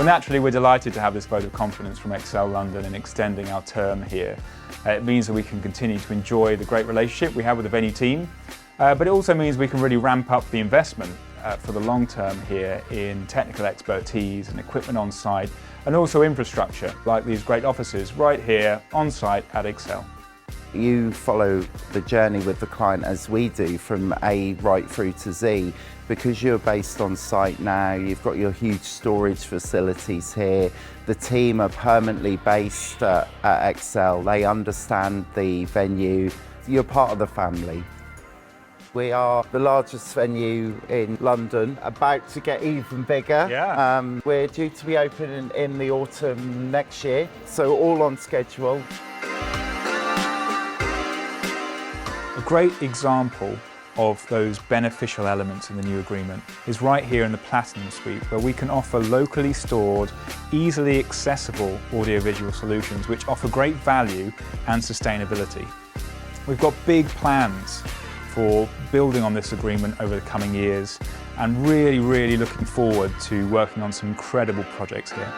Well, naturally, we're delighted to have this vote of confidence from Excel London in extending our term here. It means that we can continue to enjoy the great relationship we have with the venue team, but it also means we can really ramp up the investment for the long term here in technical expertise and equipment on site, and also infrastructure, like these great offices right here on site at Excel. You follow the journey with the client as we do, from A right through to Z, because you're based on site now. You've got your huge storage facilities here. The team are permanently based at Excel. They understand the venue. You're part of the family. We are the largest venue in London, about to get even bigger. Yeah. We're due to be open in the autumn next year, so all on schedule. A great example of those beneficial elements in the new agreement is right here in the Platinum Suite, where we can offer locally stored, easily accessible audiovisual solutions which offer great value and sustainability. We've got big plans for building on this agreement over the coming years, and really looking forward to working on some incredible projects here.